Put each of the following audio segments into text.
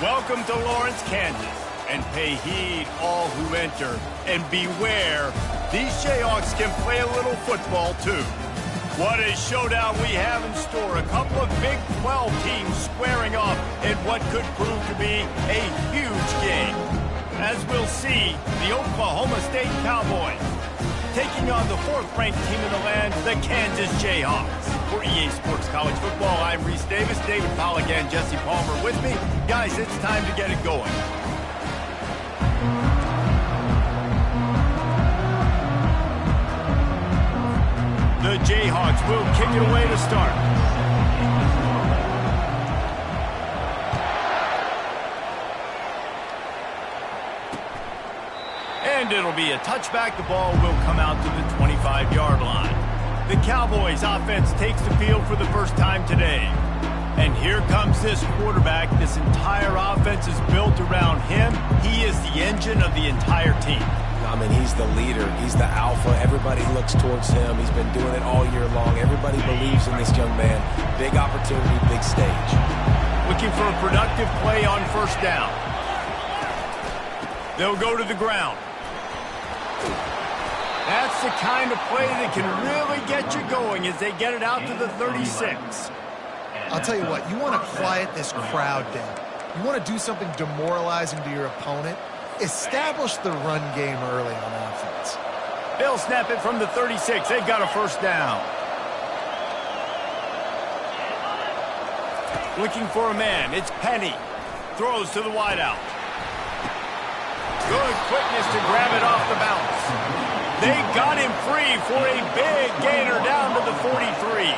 Welcome to Lawrence, Kansas, and pay heed all who enter, and beware, these Jayhawks can play a little football too. What a showdown we have in store. A couple of Big 12 teams squaring off in what could prove to be a huge game. As we'll see, the Oklahoma State Cowboys taking on the fourth-ranked team in the land, the Kansas Jayhawks. For EA Sports College Football, I'm Reese Davis, David Pollack, and Jesse Palmer with me. Guys, it's time to get it going. The Jayhawks will kick it away to start. And it'll be a touchback. The ball will come out to the 25-yard line. The Cowboys offense takes the field for the first time today. And here comes this quarterback. This entire offense is built around him. He is the engine of the entire team. I mean, he's the leader. He's the alpha. Everybody looks towards him. He's been doing it all year long. Everybody believes in this young man. Big opportunity, big stage. Looking for a productive play on first down. They'll go to the ground. That's the kind of play that can really get you going as they get it out to the 36. I'll tell you what, you want to quiet this crowd down. You want to do something demoralizing to your opponent. Establish the run game early on offense. They'll snap it from the 36. They've got a first down. Looking for a man. It's Penny. Throws to the wideout. Good quickness to grab it off the bounce. They got him free for a big gainer down to the 43.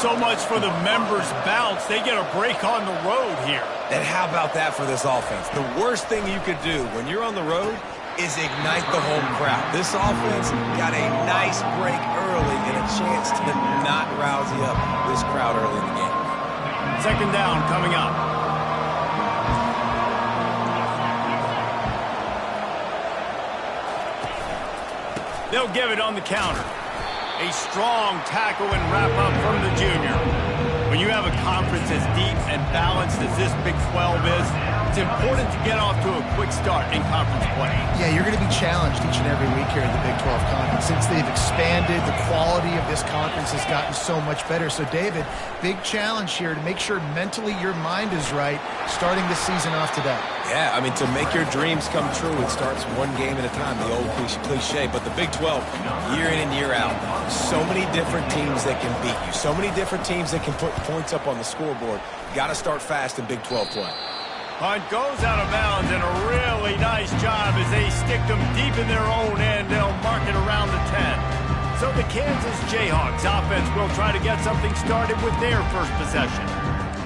So much for the members' bounce. They get a break on the road here. And how about that for this offense? The worst thing you could do when you're on the road is ignite the home crowd. This offense got a nice break early and a chance to not rouse up this crowd early in the game. Second down coming up. They'll give it on the counter. A strong tackle and wrap-up from the junior. When you have a conference as deep and balanced as this Big 12 is, it's important to get off to a quick start in conference play. Yeah, you're going to be challenged each and every week here in the Big 12 Conference. Since they've expanded, the quality of this conference has gotten so much better. So, David, big challenge here to make sure mentally your mind is right starting this season off today. Yeah, I mean, to make your dreams come true, it starts one game at a time, the old cliche. But the Big 12, year in and year out, so many different teams that can beat you, so many different teams that can put points up on the scoreboard. Got to start fast in Big 12 play. Punt goes out of bounds, and a really nice job as they stick them deep in their own end. They'll mark it around the 10. So the Kansas Jayhawks offense will try to get something started with their first possession.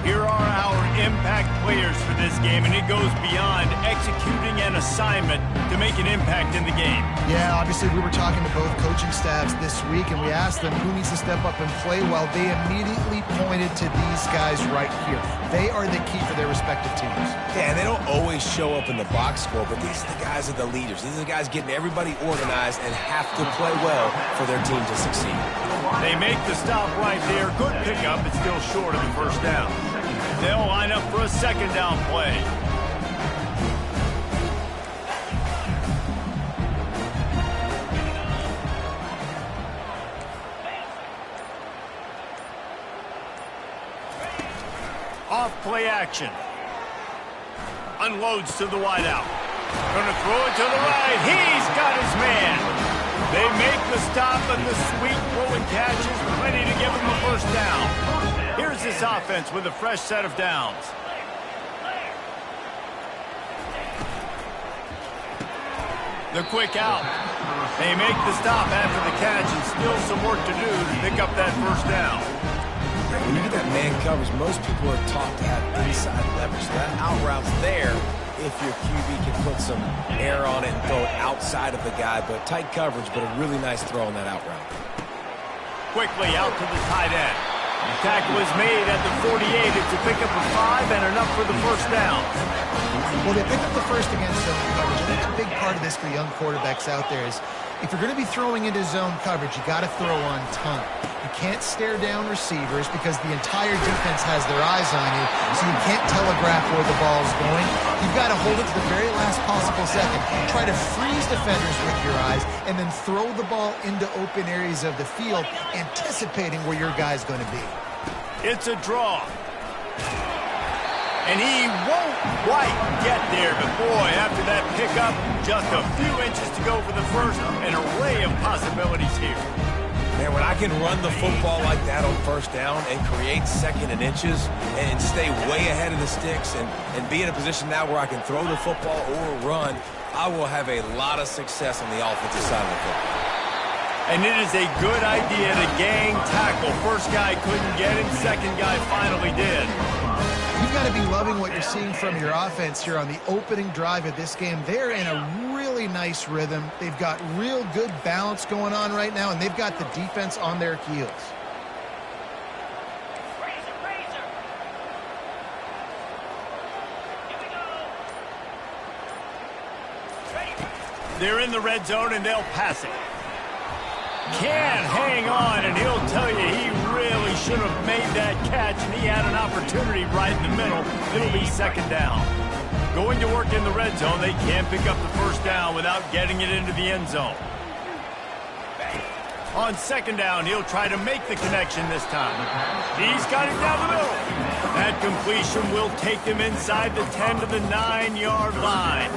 Here are our impact players for this game, and it goes beyond executing an assignment to make an impact in the game. Yeah, obviously we were talking to both coaching staffs this week, and we asked them who needs to step up and play well. They immediately pointed to these guys right here. They are the key for their respective teams. Yeah, and they don't always show up in the box score, but these are the guys that are the leaders. These are the guys getting everybody organized and have to play well for their team to succeed. They make the stop right there. Good pickup, but still short of the first down. They'll line up for a second down play. Off play action. Unloads to the wideout. Gonna throw it to the right. He's got his man. They make the stop, and the sweet throw and catch is ready to give him the first down. Here's this offense with a fresh set of downs. The quick out. They make the stop after the catch, and still some work to do to pick up that first down. When you get that man coverage, most people are taught to have inside leverage. So that out route's there if your QB can put some air on it and throw it outside of the guy. But tight coverage, but a really nice throw on that out route. Quickly out to the tight end. Tackle is made at the 48. It's a pickup of 5 and enough for the first down. Well, they pick up the first against zone coverage. I think a big part of this for young quarterbacks out there is if you're going to be throwing into zone coverage, you got to throw on time. You can't stare down receivers because the entire defense has their eyes on you, so you can't telegraph where the ball's going. You've got to hold it to the very last possible second. Try to freeze defenders with your eyes, and then throw the ball into open areas of the field, anticipating where your guy's going to be. It's a draw. And he won't quite get there, but boy, after that pickup, just a few inches to go for the first, an array of possibilities here. Man, when I can run the football like that on first down and create second and inches and stay way ahead of the sticks and be in a position now where I can throw the football or run, I will have a lot of success on the offensive side of the football. And it is a good idea to gang tackle. First guy couldn't get him, second guy finally did. You've got to be loving what you're seeing from your offense here on the opening drive of this game. They're in a really nice rhythm. They've got real good balance going on right now, and they've got the defense on their heels. They're in the red zone, and they'll pass it. Can't hang on, and he'll tell you he really should have made that catch, and he had an opportunity right in the middle. It'll be second down. Going to work in the red zone, they can't pick up the first down without getting it into the end zone. On second down, he'll try to make the connection this time. He's got it down the middle. That completion will take them inside the 10 to the 9-yard line.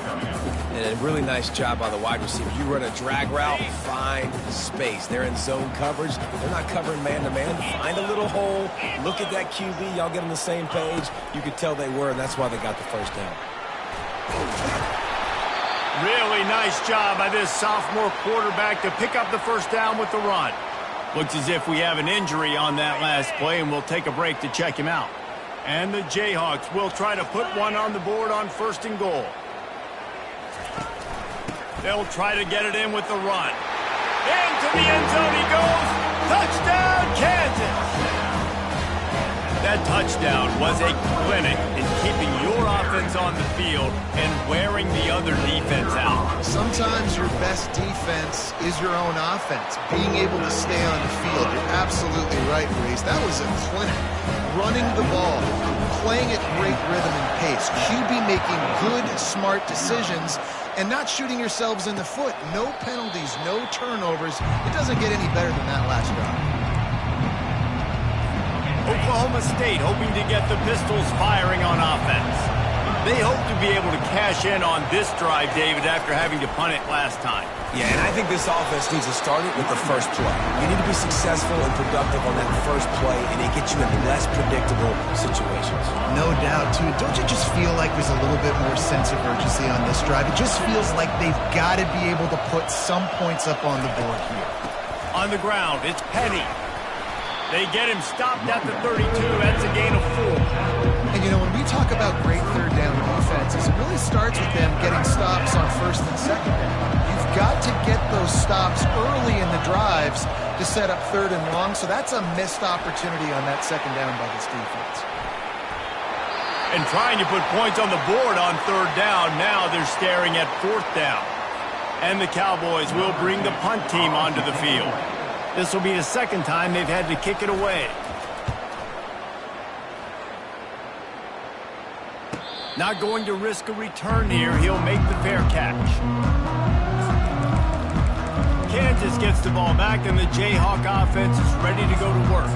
And a really nice job by the wide receiver. You run a drag route, find space. They're in zone coverage. They're not covering man-to-man. Find a little hole. Look at that QB. Y'all get on the same page. You could tell they were, and that's why they got the first down. Really nice job by this sophomore quarterback to pick up the first down with the run. Looks as if we have an injury on that last play, and we'll take a break to check him out. And the Jayhawks will try to put one on the board on first and goal. They'll try to get it in with the run. Into the end zone he goes. Touchdown, Kansas! That touchdown was a clinic in keeping your offense on the field and wearing the other defense out. Sometimes your best defense is your own offense. Being able to stay on the field, you're absolutely right, Reese. That was a clinic. Running the ball, playing at great rhythm and pace. QB making good, smart decisions and not shooting yourselves in the foot. No penalties, no turnovers. It doesn't get any better than that last drive. Oklahoma State hoping to get the Pistols firing on offense. They hope to be able to cash in on this drive, David, after having to punt it last time. Yeah, and I think this offense needs to start it with the first play. You need to be successful and productive on that first play, and it gets you in less predictable situations. No doubt, too. Don't you just feel like there's a little bit more sense of urgency on this drive? It just feels like they've got to be able to put some points up on the board here. On the ground, it's Penny. They get him stopped at the 32. That's a gain of 4. And, you know, when we talk about great third down defenses, it really starts with them getting stops on first and second down. You've got to get those stops early in the drives to set up third and long, so that's a missed opportunity on that second down by this defense. And trying to put points on the board on third down, now they're staring at fourth down. And the Cowboys will bring the punt team onto the field. This will be the second time they've had to kick it away. Not going to risk a return here. He'll make the fair catch. Kansas gets the ball back, and the Jayhawk offense is ready to go to work.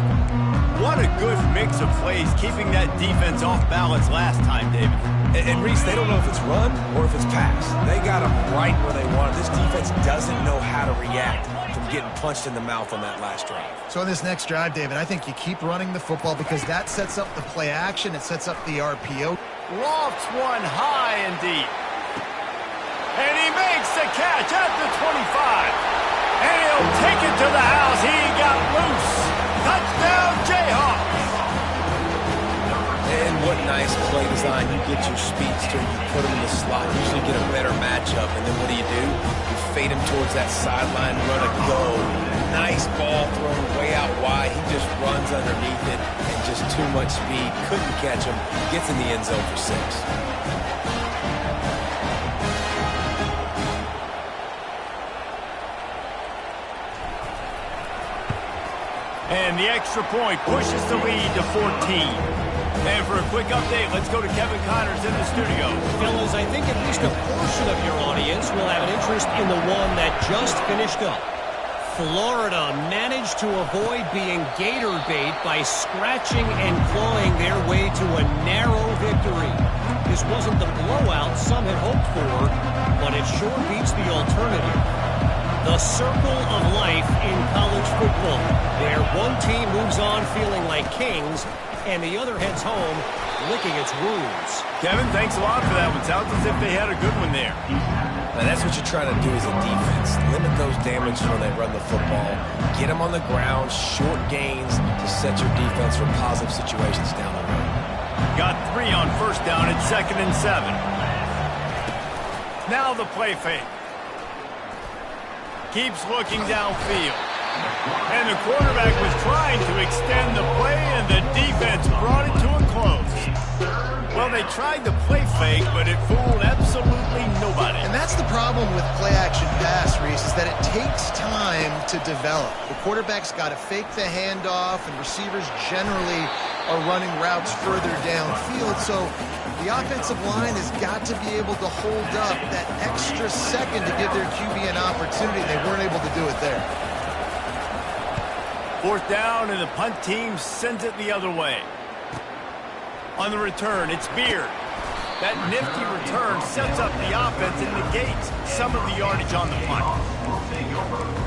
What a good mix of plays, keeping that defense off balance last time, David. And Reese, they don't know if it's run or if it's pass. They got them right where they want it. This defense doesn't know how to react from getting punched in the mouth on that last drive. So on this next drive, David, I think you keep running the football because that sets up the play action. It sets up the RPO. Lofts one high and deep. And he makes the catch at the 25. And he'll take it to the house. He got loose. Touchdown, Jayhawks. And what nice play design. You get your speedster, you put him in the slot, usually get a better matchup. And then what do? You fade him towards that sideline, run a go. Nice ball thrown way out wide. He just runs underneath it and just too much speed. Couldn't catch him. Gets in the end zone for 6. And the extra point pushes the lead to 14. And for a quick update, let's go to Kevin Connors in the studio. Fellas, I think at least a portion of your audience will have an interest in the one that just finished up. Florida managed to avoid being gator bait by scratching and clawing their way to a narrow victory. This wasn't the blowout some had hoped for, but it sure beats the alternative. The circle of life in college football, where one team moves on feeling like kings, and the other heads home licking its wounds. Kevin, thanks a lot for that one. Sounds as if they had a good one there. Now that's what you're trying to do as a defense. Limit those damages when they run the football. Get them on the ground, short gains to set your defense for positive situations down the road. Got 3 on first down at 2nd and 7. Now the play fake. Keeps looking downfield. And the quarterback was trying to extend the play, and the defense brought it to a close. Well, they tried the play fake, but it fooled absolutely nobody. And that's the problem with play-action pass, Reese, is that it takes time to develop. The quarterback's got to fake the handoff, and receivers generally are running routes further downfield. So the offensive line has got to be able to hold up that extra second to give their QB an opportunity. They weren't able to do it there. 4th down, and the punt team sends it the other way. On the return, it's Beard. That nifty return sets up the offense and negates some of the yardage on the punt.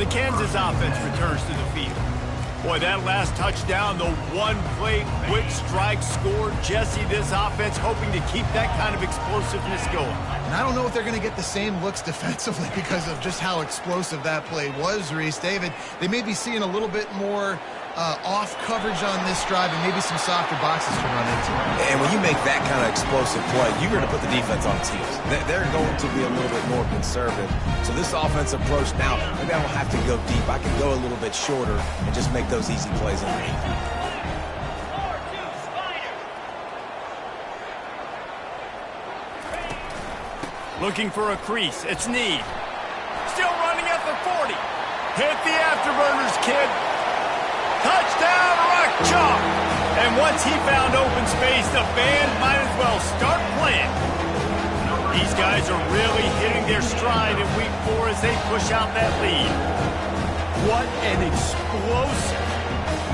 The Kansas offense returns to the field. Boy, that last touchdown, the one-play quick strike score. Jesse, this offense hoping to keep that kind of explosiveness going. And I don't know if they're going to get the same looks defensively because of just how explosive that play was, Reese. David, they may be seeing a little bit more off coverage on this drive and maybe some softer boxes to run into. And when you make that kind of explosive play, you're going to put the defense on its heels. They're going to be a little bit more conservative. So this offensive approach now, maybe I don't have to go deep. I can go a little bit shorter and just make those easy plays underneath. Looking for a crease. It's Need. Still running at the 40. Hit the afterburners, kid. Touchdown, Rock Chalk. And once he found open space, the band might as well start playing. These guys are really hitting their stride in week 4 as they push out that lead. What an explosive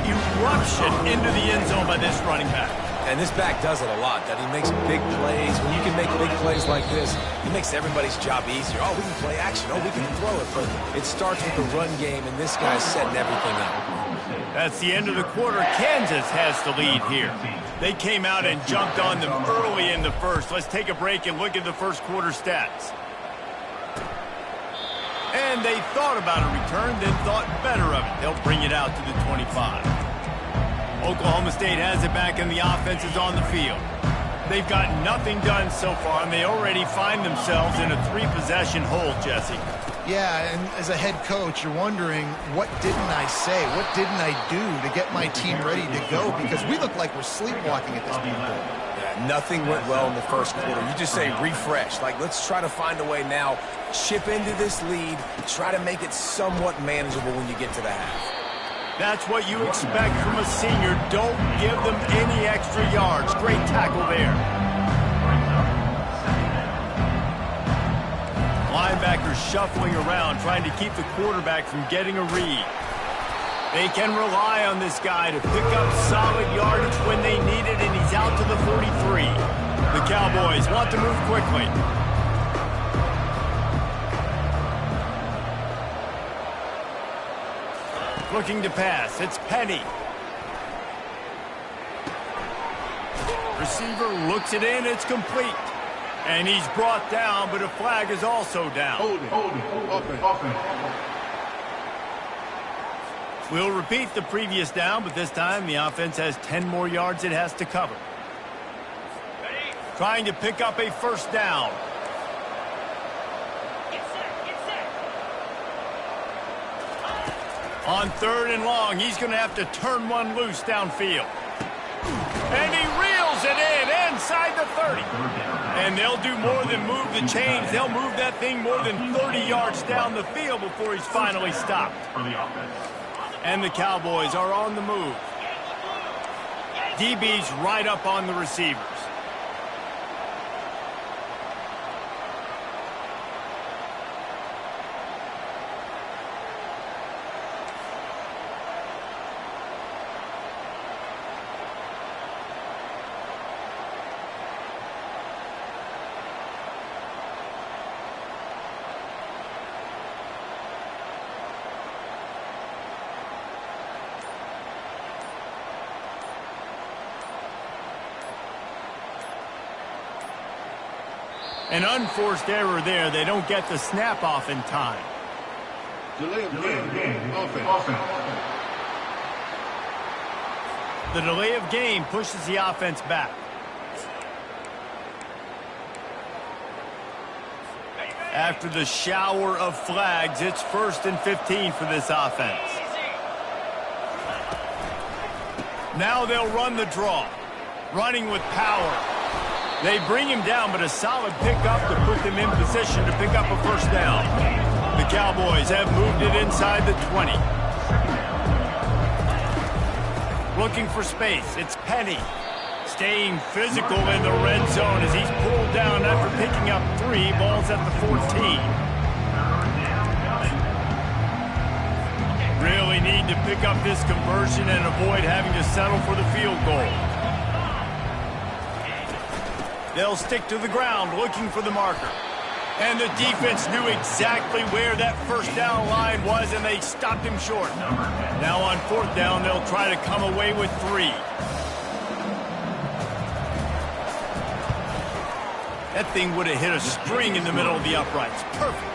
eruption into the end zone by this running back. And this back does it a lot, that he makes big plays. When you can make big plays like this, it makes everybody's job easier. Oh, we can play action. Oh, we can throw it. But it starts with the run game, and this guy's setting everything up. That's the end of the quarter. Kansas has the lead here. They came out and jumped on them early in the first. Let's take a break and look at the first quarter stats. And they thought about a return, then thought better of it. They'll bring it out to the 25. Oklahoma State has it back, and the offense is on the field. They've got nothing done so far, and they already find themselves in a 3-possession hole, Jesse. Yeah, and as a head coach, you're wondering, what didn't I say? What didn't I do to get my team ready to go? Because we look like we're sleepwalking at this point. Yeah, nothing went well in the first quarter. You just say refresh. Like, let's try to find a way now. Chip into this lead. Try to make it somewhat manageable when you get to the half. That's what you expect from a senior. Don't give them any extra yards. Great tackle there. Linebackers shuffling around, trying to keep the quarterback from getting a read. They can rely on this guy to pick up solid yardage when they need it, and he's out to the 43. The Cowboys want to move quickly. Looking to pass. It's Penny. Receiver looks it in. It's complete. And he's brought down, but a flag is also down. Hold it. Open. We'll repeat the previous down, but this time the offense has 10 more yards it has to cover. trying to pick up a first down. On 3rd and long, he's going to have to turn one loose downfield. And he reels it in inside the 30. And they'll do more than move the chains. They'll move that thing more than 30 yards down the field before he's finally stopped. And the Cowboys are on the move. DB's right up on the receivers. An unforced error there. They don't get the snap off in time. Delay of game. Offense. The delay of game pushes the offense back. After the shower of flags, it's 1st and 15 for this offense. Now they'll run the draw. Running with power. They bring him down, but a solid pickup to put them in position to pick up a first down. The Cowboys have moved it inside the 20. Looking for space. It's Penny. Staying physical in the red zone as he's pulled down after picking up 3 balls at the 14. Really need to pick up this conversion and avoid having to settle for the field goal. They'll stick to the ground looking for the marker. And the defense knew exactly where that first down line was, and they stopped him short. Now on 4th down, they'll try to come away with 3. That thing would have hit a string in the middle of the uprights. Perfect.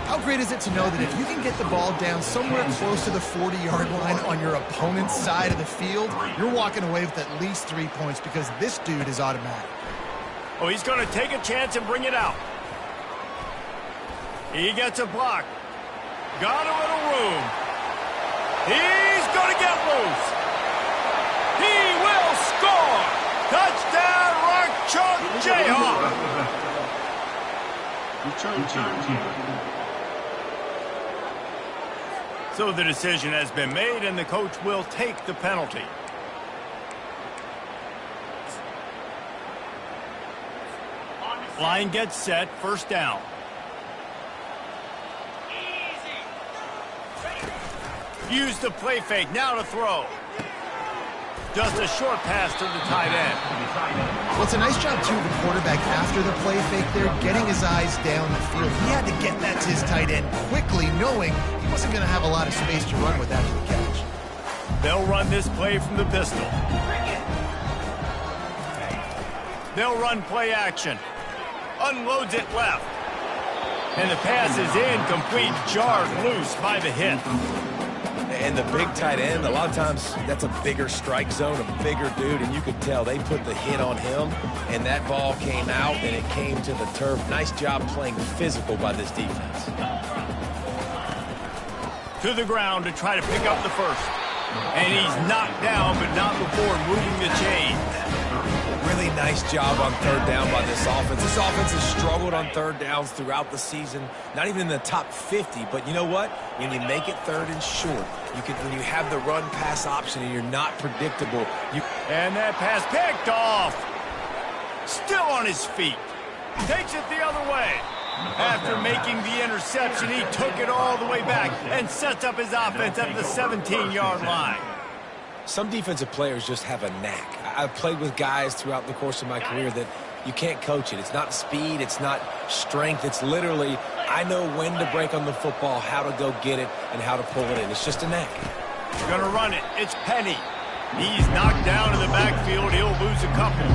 How great is it to know that if you can get the ball down somewhere close to the 40-yard line on your opponent's side of the field, you're walking away with at least 3 points because this dude is automatic. Oh, he's going to take a chance and bring it out. He gets a block. Got a little room. He's going to get loose. He will score. Touchdown, Rock Chalk Jayhawk. Return. So the decision has been made, and the coach will take the penalty. Line gets set, first down. Use the play fake, now to throw. Just a short pass to the tight end. Well, it's a nice job, too, of the quarterback after the play fake there, getting his eyes down the field. He had to get that to his tight end quickly, knowing he wasn't going to have a lot of space to run with after the catch. They'll run this play from the pistol. They'll run play action. Unloads it left. And the pass is incomplete, jarred loose by the hit. And the big tight end, a lot of times that's a bigger strike zone, a bigger dude, and you could tell they put the hit on him, and that ball came out, and it came to the turf. Nice job playing physical by this defense. To the ground to try to pick up the first. And he's knocked down, but not before moving the chain. Really nice job on 3rd down by this offense. This offense has struggled on 3rd downs throughout the season. Not even in the top 50, but you know what? When you make it 3rd and short, when you have the run-pass option and you're not predictable. And that pass picked off. Still on his feet. Takes it the other way. After making the interception, he took it all the way back and sets up his offense at the 17-yard line. Some defensive players just have a knack. I've played with guys throughout the course of my career that you can't coach it. It's not speed, it's not strength. It's literally, I know when to break on the football, how to go get it, and how to pull it in. It's just a knack. They're going to run it. It's Penny. He's knocked down in the backfield. He'll lose a couple.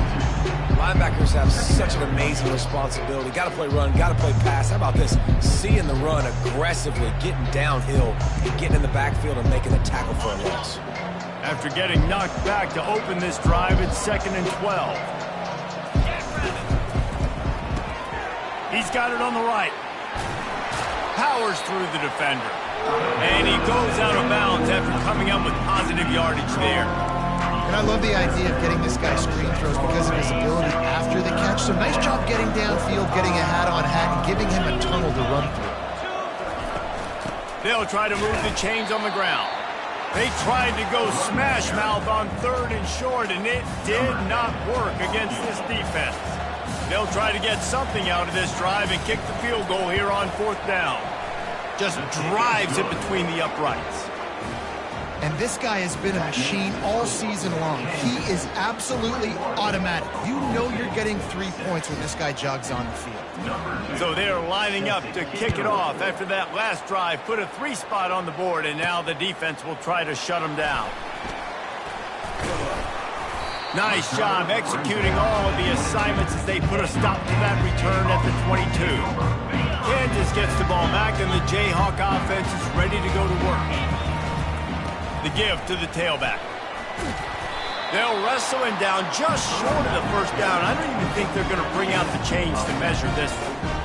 Linebackers have such an amazing responsibility. Got to play run, got to play pass. How about this? Seeing the run aggressively, getting downhill, and getting in the backfield and making a tackle for a loss. After getting knocked back to open this drive, it's 2nd and 12. He's got it on the right. Powers through the defender. And he goes out of bounds after coming up with positive yardage there. And I love the idea of getting this guy screen throws because of his ability after the catch. So nice job getting downfield, getting a hat-on-hat, and giving him a tunnel to run through. They'll try to move the chains on the ground. They tried to go smash mouth on 3rd and short, and it did not work against this defense. They'll try to get something out of this drive and kick the field goal here on 4th down. Just drives it between the uprights. And this guy has been a machine all season long. He is absolutely automatic. You know you're getting 3 points when this guy jogs on the field. So they're lining up to kick it off after that last drive. Put a 3 spot on the board, and now the defense will try to shut them down. Nice job executing all of the assignments as they put a stop to that return at the 22. Kansas gets the ball back, and the Jayhawk offense is ready to go to work. The give to the tailback. They'll wrestle him down just short of the 1st down. I don't even think they're going to bring out the chains to measure this one.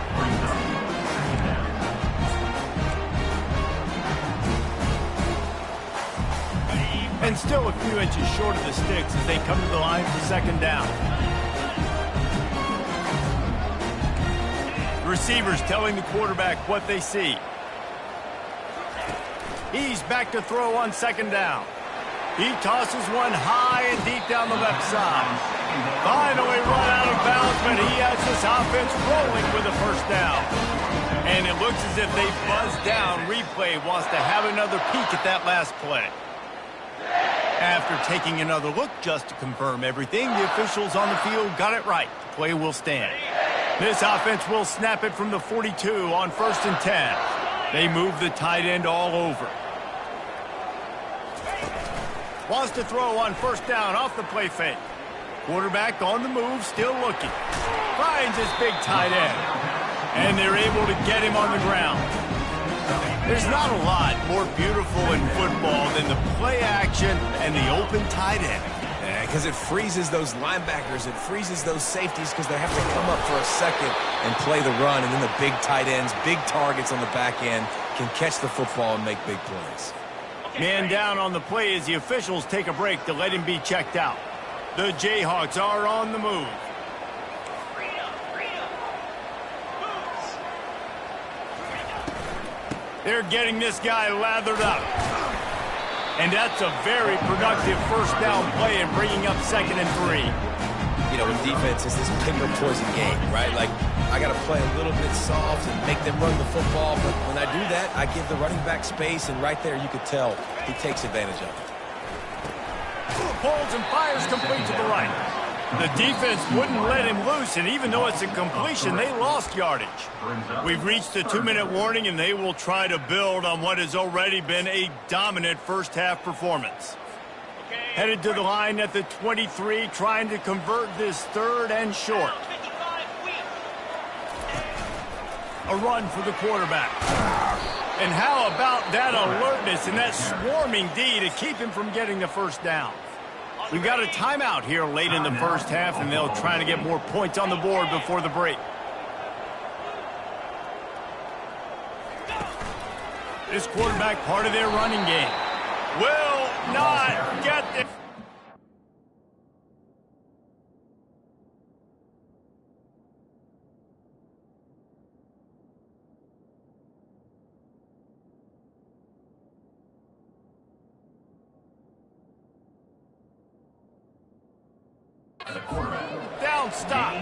And still a few inches short of the sticks as they come to the line for 2nd down. The receivers telling the quarterback what they see. He's back to throw on 2nd down. He tosses one high and deep down the left side. Finally run out of bounds, but he has this offense rolling with a 1st down. And it looks as if they buzzed down. Replay wants to have another peek at that last play. After taking another look just to confirm everything, the officials on the field got it right. The play will stand. This offense will snap it from the 42 on 1st and 10. They move the tight end all over. Wants to throw on 1st down off the play fake. Quarterback on the move, still looking. Finds his big tight end. And they're able to get him on the ground. There's not a lot more beautiful in football than the play action and the open tight end. Yeah, because it freezes those linebackers. It freezes those safeties because they have to come up for a second and play the run. And then the big tight ends, big targets on the back end can catch the football and make big plays. Man down on the play as the officials take a break to let him be checked out. The Jayhawks are on the move. They're getting this guy lathered up. And that's a very productive 1st down play and bringing up 2nd and 3. You know, in defense, it's this pick or poison game, right? Like, I got to play a little bit soft and make them run the football. But when I do that, I give the running back space, and right there you could tell he takes advantage of it. Pulls and fires complete to the right. The defense wouldn't let him loose, and even though it's a completion, they lost yardage. We've reached the 2-minute warning, and they will try to build on what has already been a dominant 1st half performance. Headed to the line at the 23, trying to convert this 3rd and short. A run for the quarterback. And how about that alertness and that swarming D to keep him from getting the 1st down? We've got a timeout here late in the 1st half, and they'll try to get more points on the board before the break. This quarterback part of their running game will not get it. Down stop.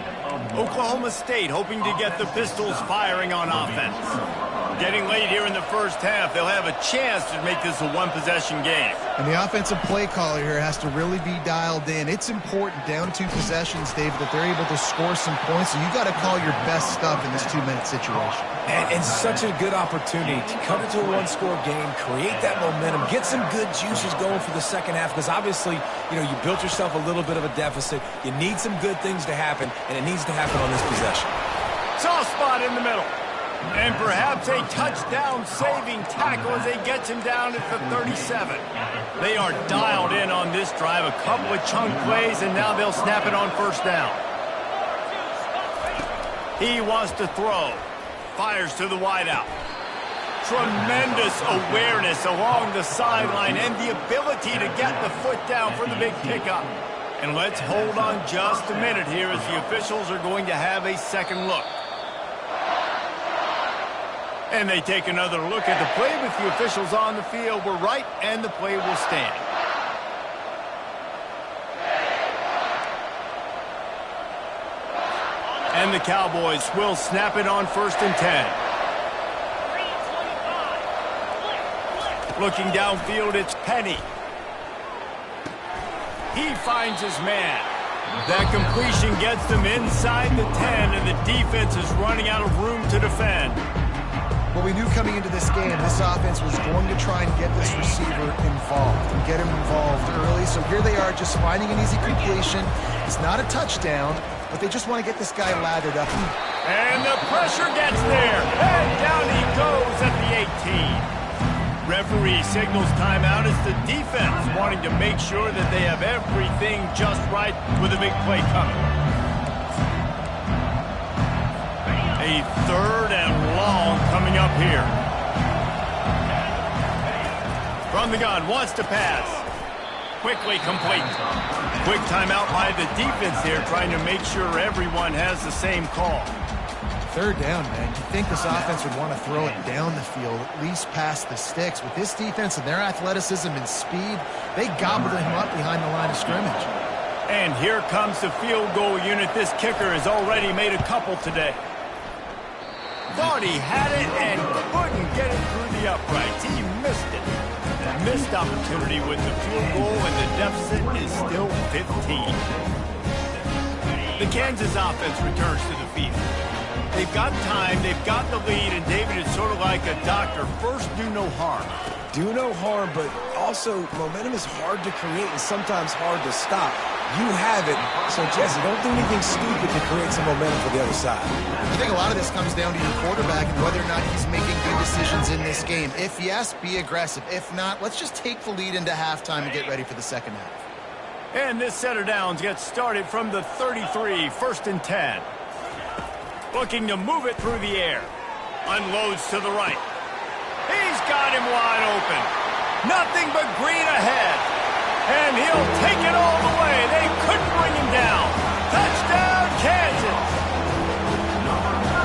Oklahoma State hoping to get the Pistols firing on offense. Getting late here in the 1st half, they'll have a chance to make this a 1-possession game. And the offensive play caller here has to really be dialed in. It's important down 2 possessions, David, that they're able to score some points. So you got to call your best stuff in this 2-minute situation. And such a good opportunity to cut into a 1-score game, create that momentum, get some good juices going for the 2nd half, because obviously, you know, you built yourself a little bit of a deficit. You need some good things to happen, and it needs to happen on this possession. Soft spot in the middle. And perhaps a touchdown-saving tackle as they get him down at the 37. They are dialed in on this drive, a couple of chunk plays, and now they'll snap it on 1st down. He wants to throw. Fires to the wideout. Tremendous awareness along the sideline and the ability to get the foot down for the big pickup. And let's hold on just a minute here as the officials are going to have a second look. And they take another look at the play with the officials on the field. We're right, and the play will stand. And the Cowboys will snap it on 1st and 10. Looking downfield, it's Penny. He finds his man. That completion gets them inside the 10, and the defense is running out of room to defend. Well, we knew coming into this game, this offense was going to try and get this receiver involved and get him involved early. So here they are just finding an easy completion. It's not a touchdown, but they just want to get this guy lathered up. And the pressure gets there. And down he goes at the 18. Referee signals timeout as the defense wanting to make sure that they have everything just right with a big play coming. A 3rd and long coming up here. From the gun, wants to pass. Quickly complete. Quick timeout by the defense there, trying to make sure everyone has the same call. 3rd down, man. You think this offense would want to throw it down the field, at least past the sticks. With this defense and their athleticism and speed, they gobbled him up behind the line of scrimmage. And here comes the field goal unit. This kicker has already made a couple today. Thought he had it and couldn't get it through the uprights. He missed it. Missed opportunity with the field goal, and the deficit is still 15. The Kansas offense returns to the field. They've got time, they've got the lead, and David is sort of like a doctor. First, do no harm. Do no harm, but also momentum is hard to create and sometimes hard to stop. You have it, so Jesse, don't do anything stupid to create some momentum for the other side. I think a lot of this comes down to your quarterback and whether or not he's making good decisions in this game. If yes, be aggressive. If not, let's just take the lead into halftime and get ready for the second half. And this set of downs gets started from the 33, 1st and 10. Looking to move it through the air. Unloads to the right. He's got him wide open. Nothing but green ahead. And he'll take it all the way. They couldn't bring him down. Touchdown, Kansas.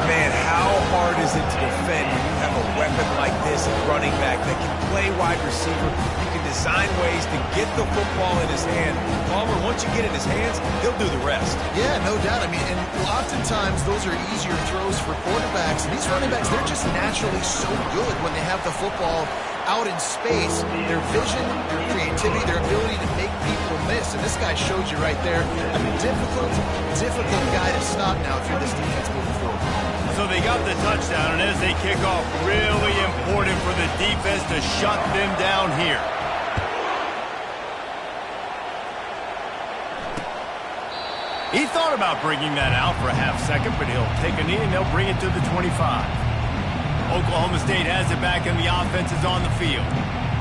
Man, how hard is it to defend when you have a weapon like this at running back that can play wide receiver? You can design ways to get the football in his hand. Palmer, once you get it in his hands, he'll do the rest. Yeah, no doubt. I mean, and oftentimes those are easier throws for quarterbacks. And these running backs, they're just naturally so good when they have the football out in space. Their vision, their creativity, their ability to make people miss. And this guy showed you right there. A difficult guy to stop now if you're this defense moving forward. So they got the touchdown, and as they kick off, really important for the defense to shut them down here. He thought about bringing that out for a half second, but he'll take a knee and they'll bring it to the 25. Oklahoma State has it back and the offense is on the field.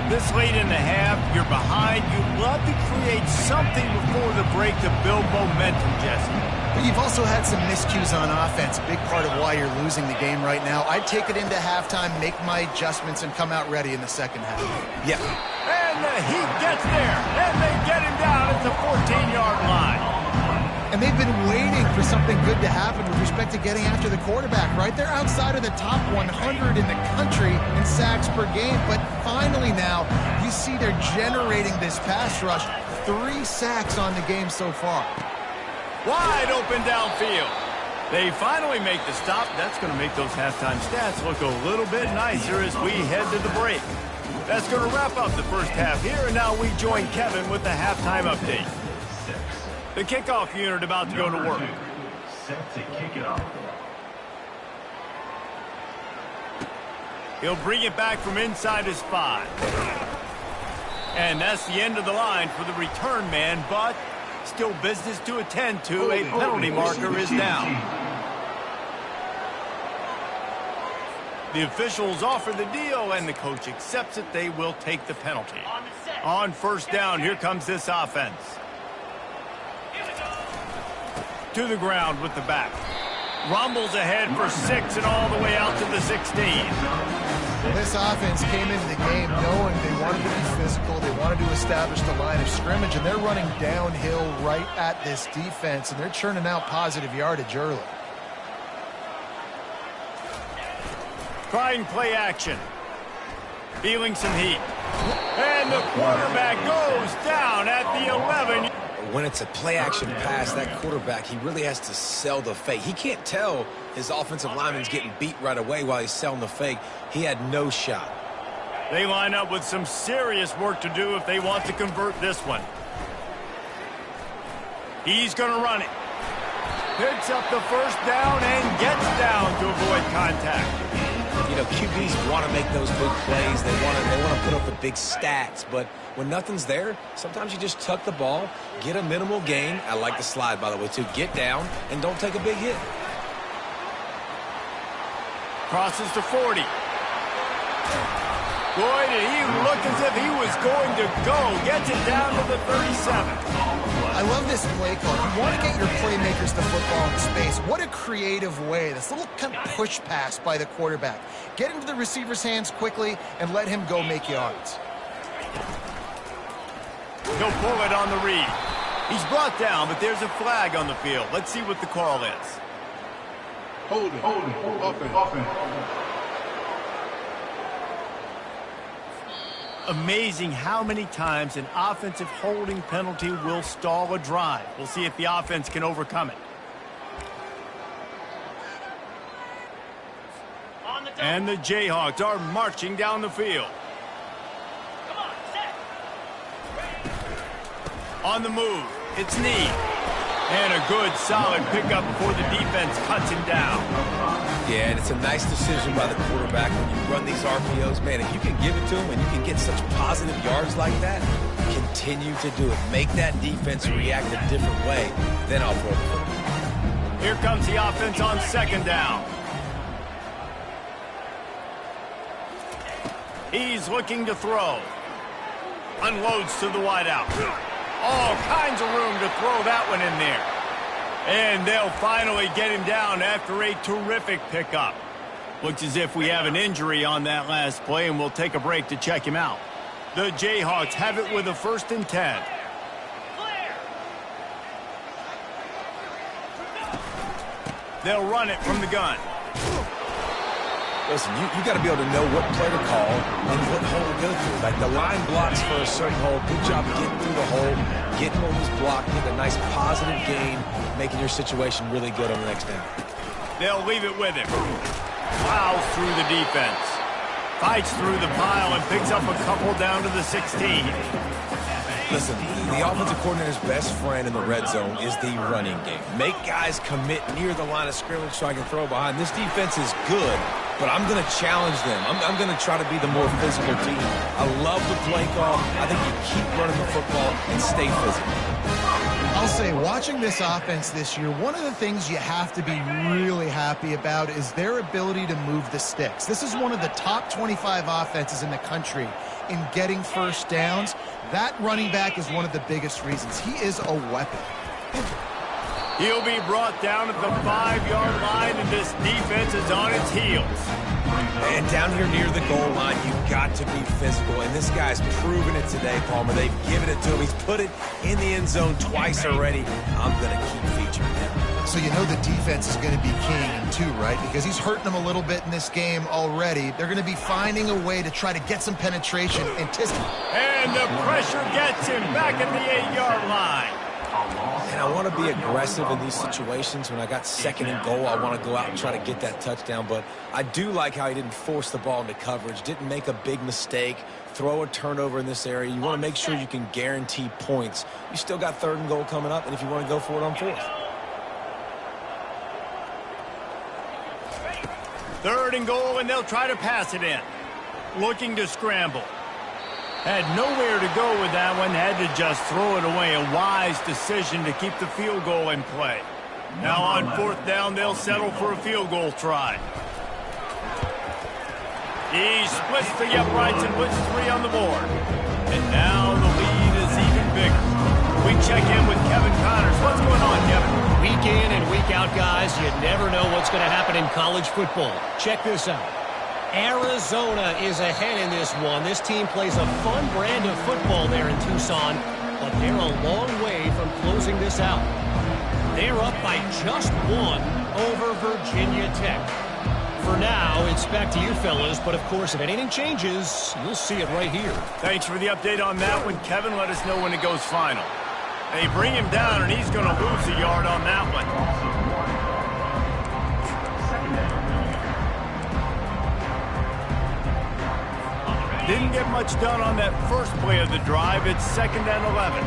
This late in the half, you're behind. You'd love to create something before the break to build momentum, Jesse. But you've also had some miscues on offense, a big part of why you're losing the game right now. I'd take it into halftime, make my adjustments, and come out ready in the second half. Yeah. And the Heat gets there, and they get him down at the 14-yard line. And they've been waiting for something good to happen with respect to getting after the quarterback, right? They're outside of the top 100 in the country in sacks per game, but finally now you see they're generating this pass rush. 3 sacks on the game so far. Wide open downfield. They finally make the stop. That's going to make those halftime stats look a little bit nicer as we head to the break. That's going to wrap up the first half here, and now we join Kevin with the halftime update. The kickoff unit about to go to work. Set to kick it off. He'll bring it back from inside his 5. And that's the end of the line for the return man, but still business to attend to. A penalty marker is down. The officials offer the deal, and the coach accepts it. They will take the penalty. On first down, here comes this offense. To the ground with the back. Rumbles ahead for 6 and all the way out to the 16. This offense came into the game knowing they wanted to be physical, they wanted to establish the line of scrimmage, and they're running downhill right at this defense, and they're churning out positive yardage early. Trying play action. Feeling some heat. And the quarterback goes down at the 11. When it's a play-action pass, that quarterback, he really has to sell the fake. He can't tell his offensive lineman's getting beat right away while he's selling the fake. He had no shot. They line up with some serious work to do if they want to convert this one. He's going to run it. Picks up the first down and gets down to avoid contact. You know, QBs want to make those big plays. They want to put up the big stats. But when nothing's there, sometimes you just tuck the ball, get a minimal gain. I like the slide, by the way, too. Get down and don't take a big hit. Crosses to 40. Boy, did he look as if he was going to go. Gets it down to the 37. I love this play call. You want to get your playmakers the football in space. What a creative way. This little kind of push pass by the quarterback. Get into the receiver's hands quickly and let him go make yards. He'll pull it on the read. He's brought down, but there's a flag on the field. Let's see what the call is. Hold it. Offense. Amazing how many times an offensive holding penalty will stall a drive. We'll see if the offense can overcome it. And the Jayhawks are marching down the field. On the move, it's Knee. And a good, solid pickup before the defense cuts him down. Yeah, and it's a nice decision by the quarterback when you run these RPOs. Man, if you can give it to him and you can get such positive yards like that, continue to do it. Make that defense react a different way, then I'll throw the football. Here comes the offense on second down. He's looking to throw. Unloads to the wideout. All kinds of room to throw that one in there. And they'll finally get him down after a terrific pickup. Looks as if we have an injury on that last play, and we'll take a break to check him out. The Jayhawks have it with a 1st and 10. They'll run it from the gun. Listen, you got to be able to know what play to call and what hole to go through. Like the line blocks for a certain hole. Good job getting through the hole, getting what was blocked, getting a nice positive gain, making your situation really good on the next down. They'll leave it with him. Plows through the defense. Fights through the pile and picks up a couple down to the 16. Listen, the offensive coordinator's best friend in the red zone is the running game. Make guys commit near the line of scrimmage so I can throw behind. This defense is good, but I'm going to challenge them. I'm going to try to be the more physical team. I love the play call. I think you keep running the football and stay physical. I'll say, watching this offense this year, one of the things you have to be really happy about is their ability to move the sticks. This is one of the top 25 offenses in the country in getting first downs. That running back is one of the biggest reasons. He is a weapon. He'll be brought down at the 5-yard line, and this defense is on its heels. And down here near the goal line, you've got to be physical. And this guy's proven it today, Palmer. They've given it to him. He's put it in the end zone twice already. I'm going to keep featuring him. So you know the defense is going to be king too, right? Because he's hurting them a little bit in this game already. They're going to be finding a way to try to get some penetration. And the pressure gets him back at the 8-yard line. And I want to be aggressive in these situations. When I got 2nd and goal, I want to go out and try to get that touchdown. But I do like how he didn't force the ball into coverage, didn't make a big mistake, throw a turnover in this area. You want to make sure you can guarantee points. You still got 3rd and goal coming up, and if you want to go for it on 4th. 3rd and goal, and they'll try to pass it in. Looking to scramble. Had nowhere to go with that one. Had to just throw it away. A wise decision to keep the field goal in play. Now on 4th down, they'll settle for a field goal try. He splits the uprights and puts 3 on the board. And now the lead is even bigger. We check in with Kevin Connors. What's going on, Kevin? Week in and week out, guys, you never know what's going to happen in college football. Check this out. Arizona is ahead in this one. This team plays a fun brand of football there in Tucson, but they're a long way from closing this out. They're up by just one over Virginia Tech. For now, it's back to you fellas, but of course, if anything changes, you'll see it right here. Thanks for the update on that one, Kevin. Let us know when it goes final. They bring him down, and he's going to lose a yard on that one. Didn't get much done on that first play of the drive. It's 2nd and 11.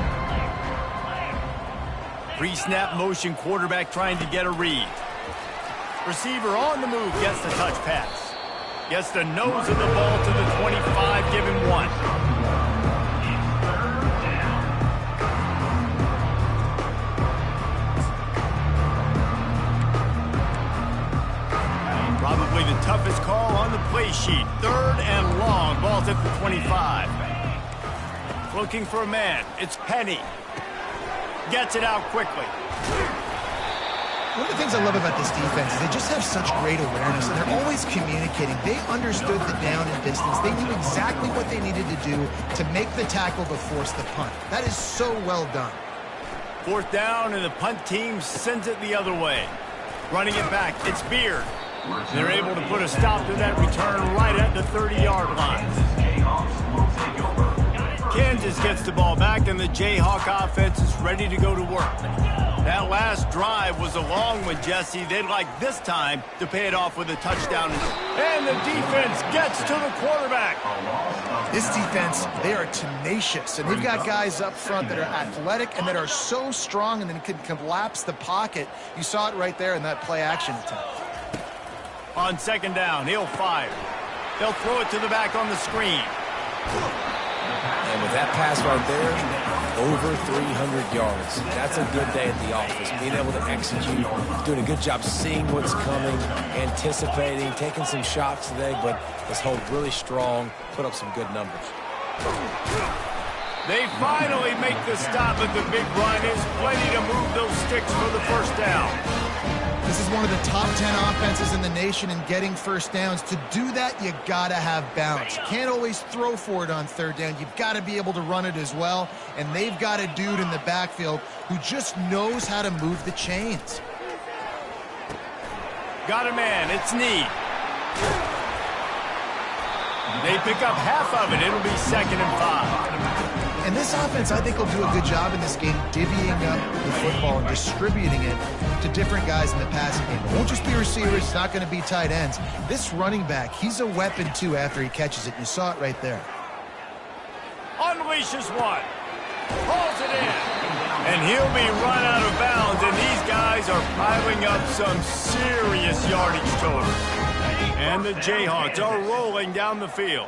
Pre-snap motion, quarterback trying to get a read. Receiver on the move, gets the touch pass. Gets the nose of the ball to the 25, give him 1. Probably the toughest call on the play sheet. 3rd and long, ball's at the 25. Looking for a man, it's Penny. Gets it out quickly. One of the things I love about this defense is they just have such great awareness, and they're always communicating. They understood the down and distance. They knew exactly what they needed to do to make the tackle to force the punt. That is so well done. 4th down, and the punt team sends it the other way. Running it back, it's Beard. They're able to put a stop to that return right at the 30-yard line. Kansas gets the ball back, and the Jayhawk offense is ready to go to work. That last drive was a long one, Jesse. They'd like this time to pay it off with a touchdown. And the defense gets to the quarterback. This defense, they are tenacious, and they've got guys up front that are athletic and that are so strong and then can collapse the pocket. You saw it right there in that play-action attempt. On 2nd down, he'll fire. They'll throw it to the back on the screen. And with that pass right there, over 300 yards. That's a good day at the office. Being able to execute, doing a good job seeing what's coming, anticipating, taking some shots today, but this hold really strong, put up some good numbers. They finally make the stop at the big run. Is plenty to move those sticks for the 1st down. This is one of the top 10 offenses in the nation in getting 1st downs. To do that, you got to have balance. You can't always throw for it on 3rd down. You've got to be able to run it as well. And they've got a dude in the backfield who just knows how to move the chains. Got a man. It's Need. They pick up half of it. It'll be 2nd and 5. And this offense, I think, will do a good job in this game divvying up the football and distributing it to different guys in the passing game. It won't just be receivers. It's not going to be tight ends. This running back, he's a weapon, too, after he catches it. You saw it right there. Unleashes one. Pulls it in. And he'll be run out of bounds. And these guys are piling up some serious yardage totals. And the Jayhawks are rolling down the field.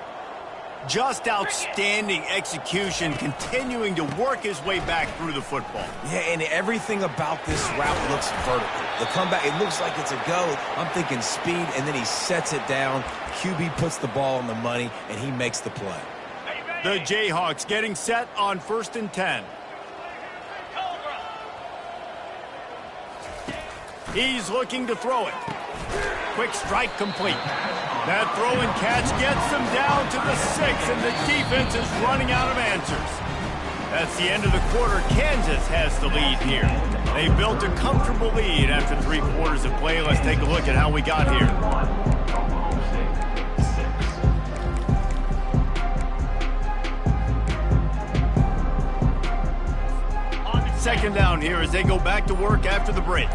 Just outstanding execution, continuing to work his way back through the football. Yeah, and everything about this route looks vertical. The comeback, it looks like it's a go. I'm thinking speed, and then he sets it down. QB puts the ball on the money, and he makes the play. The Jayhawks getting set on 1st and 10. He's looking to throw it. Quick strike complete. That throw and catch gets them down to the 6, and the defense is running out of answers. That's the end of the quarter. Kansas has the lead here. They built a comfortable lead after 3 quarters of play. Let's take a look at how we got here. 2nd down here as they go back to work after the break.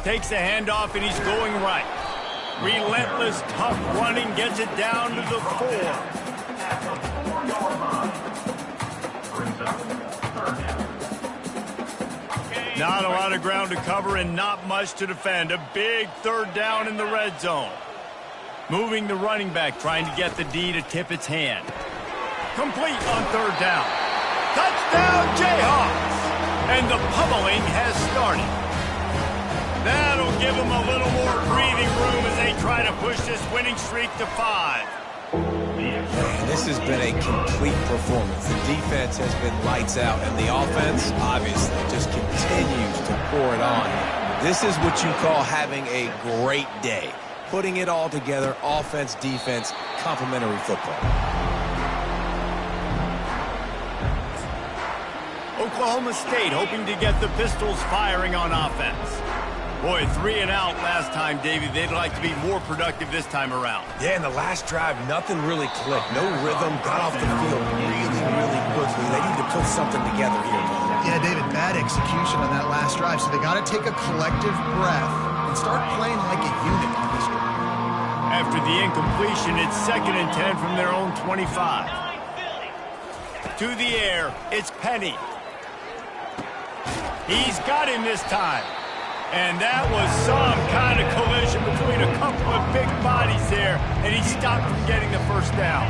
Takes the handoff, and he's going right. Relentless, tough running, gets it down to the 4. Not a lot of ground to cover and not much to defend. A big 3rd down in the red zone. Moving the running back, trying to get the D to tip its hand. Complete on 3rd down. Touchdown, Jayhawks! And the pummeling has started. That'll give them a little more breathing room as they try to push this winning streak to 5. And this has been a complete performance. The defense has been lights out, and the offense, obviously, just continues to pour it on. This is what you call having a great day. Putting it all together, offense, defense, complementary football. Oklahoma State hoping to get the Pistols firing on offense. Boy, 3 and out last time, Davey. They'd like to be more productive this time around. Yeah, in the last drive, nothing really clicked. No rhythm, got off the field really, really quickly. They need to put something together here, Tom. Yeah, David, bad execution on that last drive, so they got to take a collective breath and start playing like a unit on this drive. After the incompletion, it's 2nd and 10 from their own 25. To the air, it's Penny. He's got him this time. And that was some kind of collision between a couple of big bodies there, and he stopped from getting the first down.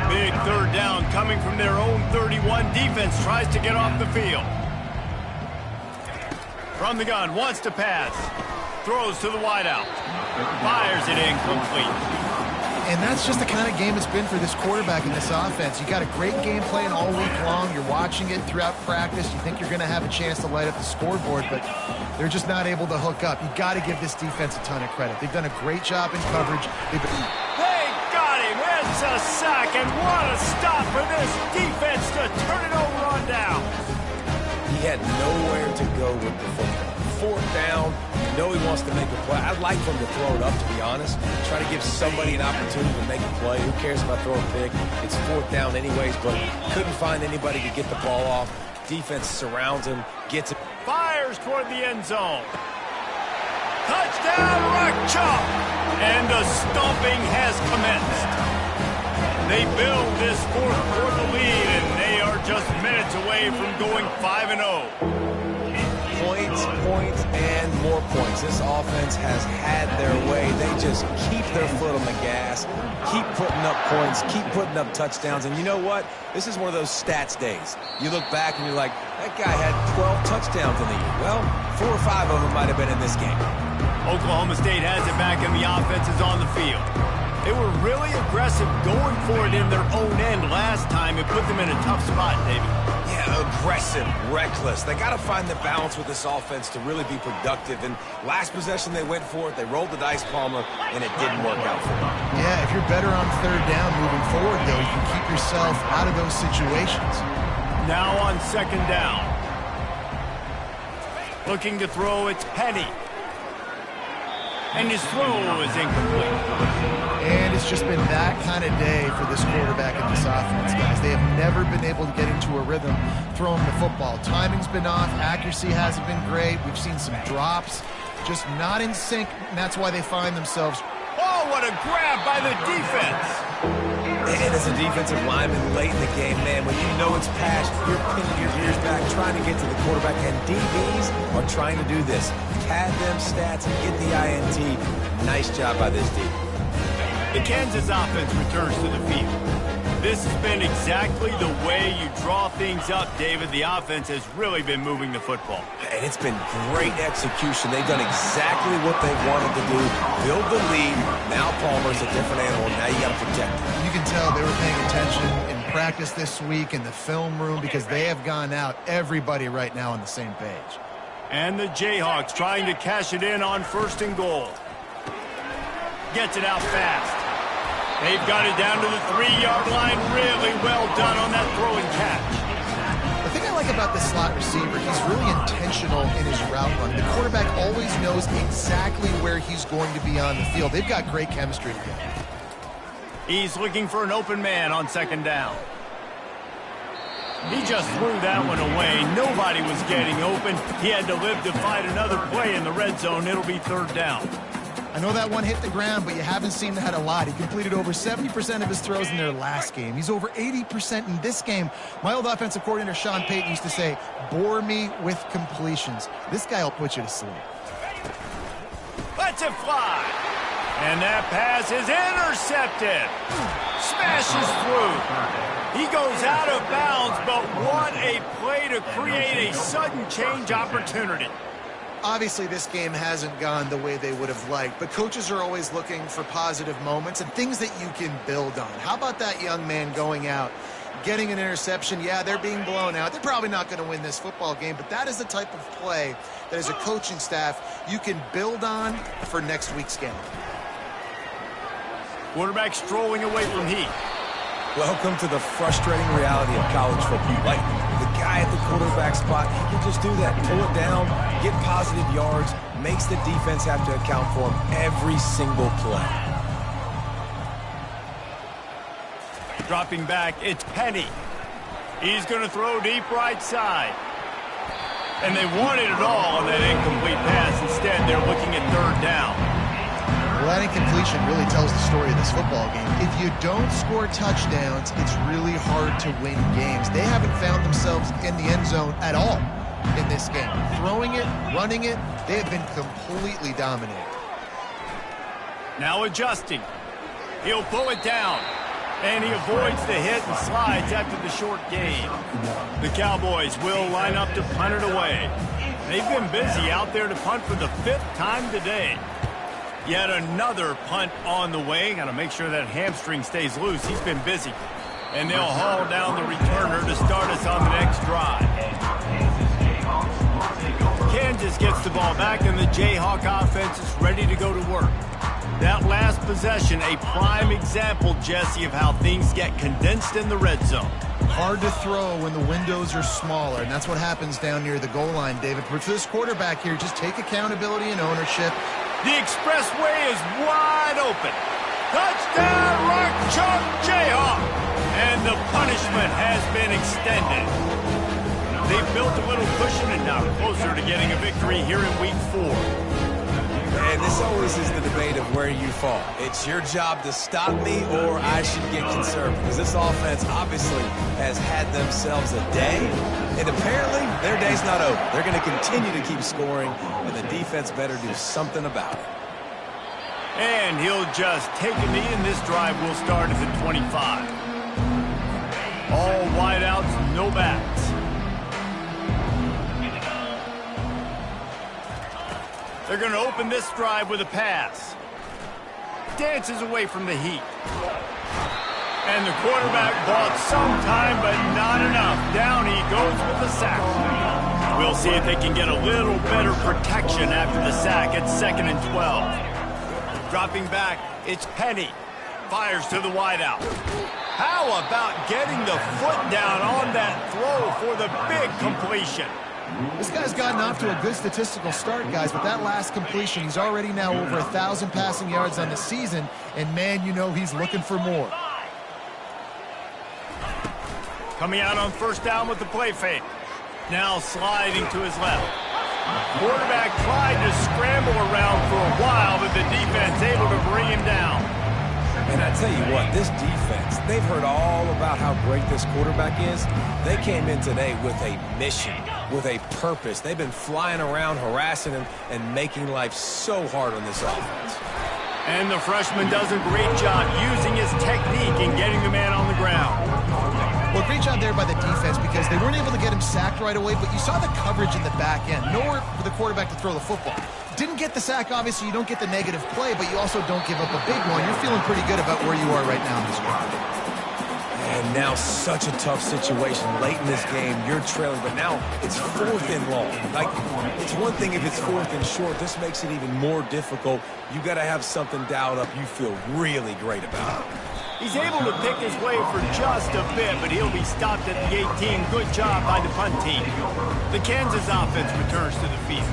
Big 3rd down coming from their own 31. Defense tries to get off the field. From the gun, wants to pass. Throws to the wideout. Fires it incomplete. And that's just the kind of game it's been for this quarterback in this offense. You got a great game plan all week long. You're watching it throughout practice. You think you're going to have a chance to light up the scoreboard, but they're just not able to hook up. You got to give this defense a ton of credit. They've done a great job in coverage. They got him. It's a sack, and what a stop for this defense to turn it over on down. He had nowhere to go with the football. 4th down. You know he wants to make a play. I'd like for him to throw it up, to be honest. Try to give somebody an opportunity to make a play. Who cares about throwing a pick? It's 4th down anyways, but couldn't find anybody to get the ball off. Defense surrounds him, gets it. Fires toward the end zone. Touchdown, Rock Chalk! And the stomping has commenced. They build this 4th quarter lead, and they are just minutes away from going 5-0. Points, and more points. This offense has had their way. They just keep their foot on the gas, keep putting up points, keep putting up touchdowns. And you know what? This is one of those stats days. You look back and you're like, that guy had 12 touchdowns in the year. Well, 4 or 5 of them might have been in this game. Oklahoma State has it back, and the offense is on the field. They were really aggressive going for it in their own end last time. It put them in a tough spot, David. Yeah, aggressive, reckless. They got to find the balance with this offense to really be productive. And last possession they went for it. They rolled the dice, Palmer, and it didn't work out for them. Yeah, if you're better on 3rd down moving forward, though, you can keep yourself out of those situations. Now on 2nd down. Looking to throw, it's Penny. And his throw is incomplete. And it's just been that kind of day for this quarterback and this offense, guys. They have never been able to get into a rhythm throwing the football. Timing's been off. Accuracy hasn't been great. We've seen some drops. Just not in sync, and that's why they find themselves. Oh, what a grab by the defense. And as a defensive lineman late in the game, man, when you know it's past, you're pinning your ears back, trying to get to the quarterback, and DBs are trying to do this. Pad them stats and get the INT. Nice job by this D. The Kansas offense returns to the field. This has been exactly the way you draw things up, David. The offense has really been moving the football. And it's been great execution. They've done exactly what they wanted to do. Build the lead. Now Palmer's a different animal. Now you got to protect him. You can tell they were paying attention in practice this week in the film room because they have gone out, everybody right now on the same page. And the Jayhawks trying to cash it in on 1st and goal. Gets it out fast. They've got it down to the 3-yard line. Really well done on that throw and catch. The thing I like about this slot receiver, he's really intentional in his route run. The quarterback always knows exactly where he's going to be on the field. They've got great chemistry together. He's looking for an open man on 2nd down. He just threw that one away. Nobody was getting open. He had to live to fight another play in the red zone. It'll be 3rd down. I know that one hit the ground, but you haven't seen that a lot. He completed over 70% of his throws in their last game. He's over 80% in this game. My old offensive coordinator, Sean Payton, used to say, bore me with completions. This guy will put you to sleep. Lets it fly. And that pass is intercepted. Smashes through. He goes out of bounds, but what a play to create a sudden change opportunity. Obviously, this game hasn't gone the way they would have liked, but coaches are always looking for positive moments and things that you can build on. How about that young man going out, getting an interception? Yeah, they're being blown out. They're probably not going to win this football game, but that is the type of play that as a coaching staff you can build on for next week's game. Quarterback strolling away from heat. Welcome to the frustrating reality of college football. Like, the guy at the quarterback spot, he can just do that. Pull it down, get positive yards, makes the defense have to account for him every single play. Dropping back, it's Penny. He's going to throw deep right side. And they wanted it all on that incomplete pass. Instead, they're looking at third down. Well, that incompletion really tells the story of this football game. If you don't score touchdowns, it's really hard to win games. They haven't found themselves in the end zone at all in this game. Throwing it, running it, they have been completely dominated. Now adjusting. He'll pull it down. And he avoids the hit and slides after the short gain. The Cowboys will line up to punt it away. They've been busy out there to punt for the 5th time today. Yet another punt on the way. Got to make sure that hamstring stays loose. He's been busy. And they'll haul down the returner to start us on the next drive. Kansas gets the ball back, and the Jayhawk offense is ready to go to work. That last possession, a prime example, Jesse, of how things get condensed in the red zone. Hard to throw when the windows are smaller, and that's what happens down near the goal line, David. But for this quarterback here, just take accountability and ownership. The expressway is wide open. Touchdown, Rock Chalk Jayhawk! And the punishment has been extended. They've built a little cushion and now closer to getting a victory here in Week 4. And this always is the debate of where you fall. It's your job to stop me, or I should get conservative. Because this offense obviously has had themselves a day, and apparently their day's not over. They're going to continue to keep scoring, and the defense better do something about it. And he'll just take a knee, and this drive will start at the 25. All wideouts, no backs. They're going to open this drive with a pass. Dances away from the heat. And the quarterback bought some time, but not enough. Down he goes with the sack. We'll see if they can get a little better protection after the sack at 2nd and 12. Dropping back, it's Penny. Fires to the wideout. How about getting the foot down on that throw for the big completion? This guy's gotten off to a good statistical start, guys, but that last completion, he's already now over 1,000 passing yards on the season, and man, you know he's looking for more. Coming out on first down with the play fake. Now sliding to his left. Quarterback tried to scramble around for a while, but the defense able to bring him down. And I tell you what, this defense, they've heard all about how great this quarterback is. They came in today with a mission, with a purpose. They've been flying around, harassing him, and making life so hard on this offense. And the freshman does a great job using his technique and getting the man on the ground. Well, great job there by the defense because they weren't able to get him sacked right away, but you saw the coverage in the back end. Nowhere for the quarterback to throw the football. Didn't get the sack, obviously. You don't get the negative play, but you also don't give up a big one. You're feeling pretty good about where you are right now in this game. And now such a tough situation. Late in this game, you're trailing, but now it's 4th and long. Like, it's one thing if it's 4th and short. This makes it even more difficult. You got to have something dialed up you feel really great about. He's able to pick his way for just a bit, but he'll be stopped at the 18. Good job by the punt team. The Kansas offense returns to the field.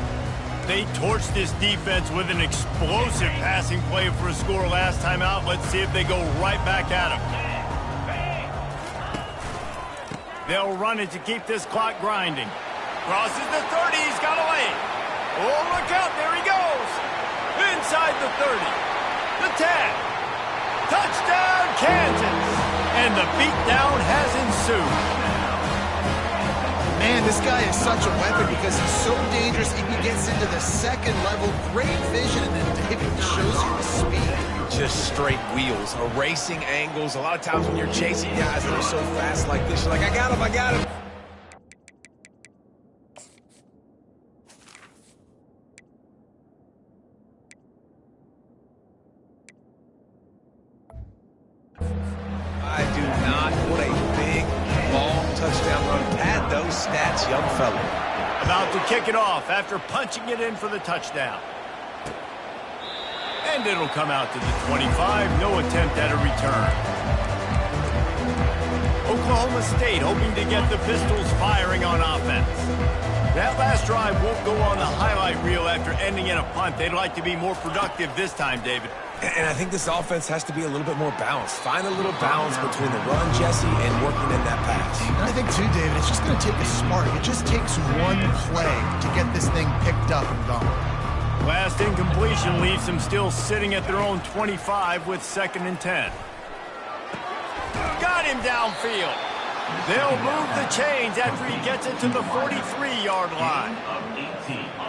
They torched this defense with an explosive passing play for a score last time out. Let's see if they go right back at him. They'll run it to keep this clock grinding. Crosses the 30. He's got a lane. Oh, look out. There he goes. Inside the 30. The 10. Touchdown, Kansas. And the beatdown has ensued. Man, this guy is such a weapon because he's so dangerous. If he gets into the second level, great vision, and then David shows you the speed. Just straight wheels, erasing angles. A lot of times when you're chasing guys that are so fast like this, you're like, I got him, I got him. stats young fellow. About to kick it off after punching it in for the touchdown. And it'll come out to the 25. No attempt at a return. Oklahoma State hoping to get the Pistols firing on offense. That last drive won't go on the highlight reel after ending in a punt. They'd like to be more productive this time, David. And I think this offense has to be a little bit more balanced. Find a little balance between the run, Jesse, and working in that pass. And I think, too, David, it's just going to take a spark. It just takes one play to get this thing picked up and gone. Last incompletion leaves them still sitting at their own 25 with 2nd and 10. Got him downfield. They'll move the chains after he gets it to the 43-yard line.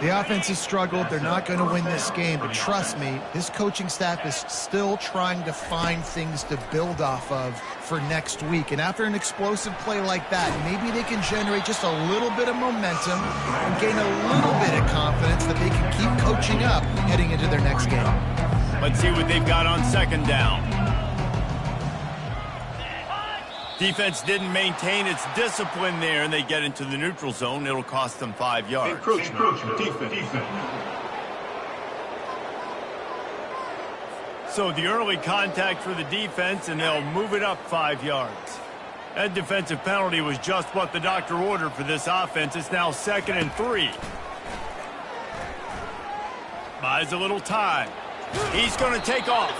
The offense has struggled. They're not going to win this game, but trust me, this coaching staff is still trying to find things to build off of for next week. And after an explosive play like that, maybe they can generate just a little bit of momentum and gain a little bit of confidence that they can keep coaching up heading into their next game. Let's see what they've got on 2nd down. Defense didn't maintain its discipline there, and they get into the neutral zone. It'll cost them 5 yards. Encroachment. Defense. So the early contact for the defense, and they'll move it up 5 yards. That defensive penalty was just what the doctor ordered for this offense. It's now 2nd and 3. Buys a little time. He's going to take off.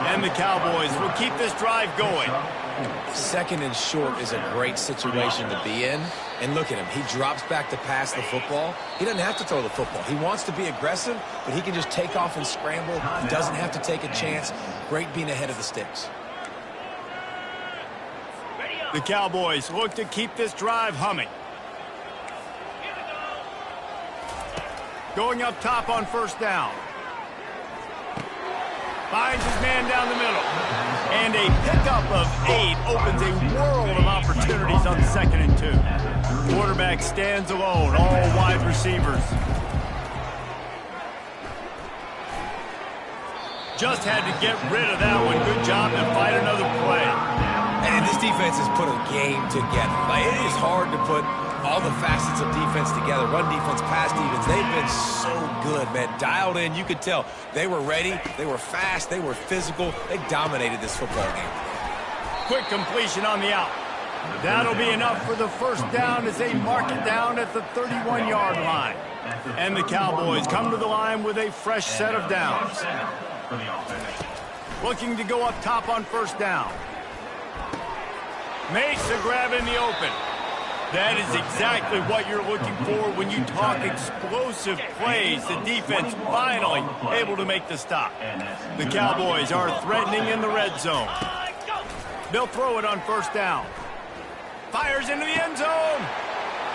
And the Cowboys will keep this drive going. 2nd and short is a great situation to be in. And look at him. He drops back to pass the football. He doesn't have to throw the football. He wants to be aggressive, but he can just take off and scramble. He doesn't have to take a chance. Great being ahead of the sticks. The Cowboys look to keep this drive humming. Going up top on 1st down. Finds his man down the middle. And a pickup of 8 opens a world of opportunities on 2nd and 2. Quarterback stands alone, all wide receivers. Just had to get rid of that one. Good job to fight another play. And this defense has put a game together. Like, it is hard to put all the facets of defense together. Run defense, pass defense. They've been so good, man. Dialed in. You could tell they were ready. They were fast. They were physical. They dominated this football game. Quick completion on the out. That'll be enough for the 1st down as they mark it down at the 31-yard line. And the Cowboys come to the line with a fresh set of downs. Looking to go up top on 1st down. Makes the grab in the open. That is exactly what you're looking for when you talk explosive plays. The defense finally able to make the stop. The Cowboys are threatening in the red zone. They'll throw it on 1st down. Fires into the end zone.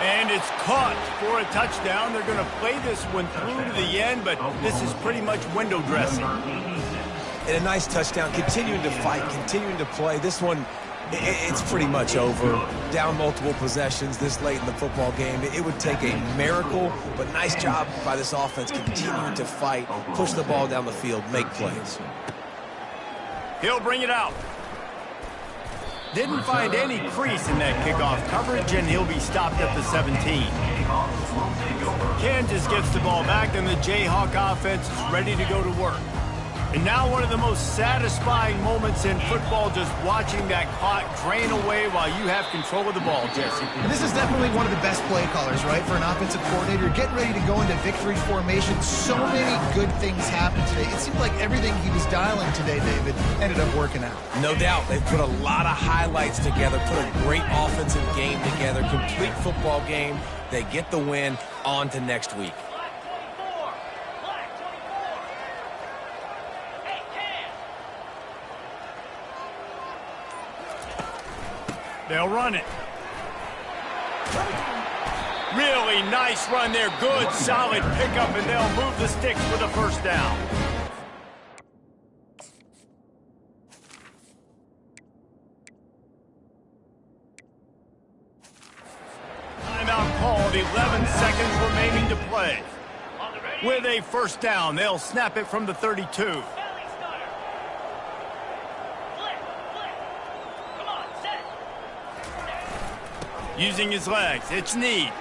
And it's caught for a touchdown. They're going to play this one through to the end, but this is pretty much window dressing. And a nice touchdown. Continuing to fight, continuing to play. This one, it's pretty much over. Down multiple possessions this late in the football game. It would take a miracle, but nice job by this offense continuing to fight, push the ball down the field, make plays. He'll bring it out. Didn't find any crease in that kickoff coverage, and he'll be stopped at the 17. Kansas gets the ball back, and the Jayhawk offense is ready to go to work. And now one of the most satisfying moments in football, just watching that clock drain away while you have control of the ball, Jesse. And this is definitely one of the best play callers, right, for an offensive coordinator. Getting ready to go into victory formation. So many good things happened today. It seemed like everything he was dialing today, David, ended up working out. No doubt. They've put a lot of highlights together, put a great offensive game together, complete football game. They get the win. On to next week. They'll run it. Really nice run there. Good, solid pickup, and they'll move the sticks with a 1st down. Timeout called. 11 seconds remaining to play. With a 1st down, they'll snap it from the 32. using his legs. It's neat.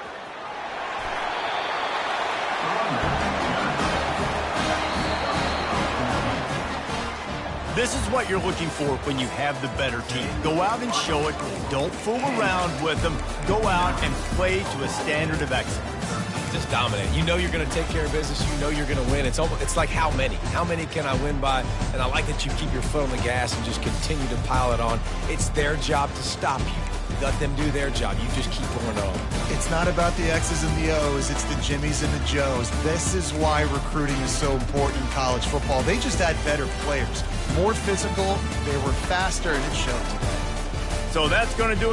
This is what you're looking for when you have the better team. Go out and show it. Don't fool around with them. Go out and play to a standard of excellence. Just dominate. You know you're going to take care of business. You know you're going to win. It's like how many? How many can I win by? And I like that you keep your foot on the gas and just continue to pile it on. It's their job to stop you. Let them do their job. You just keep going on. It's not about the X's and the O's. It's the Jimmies and the Joes. This is why recruiting is so important in college football. They just had better players. More physical. They were faster, and it showed today. So that's going to do it.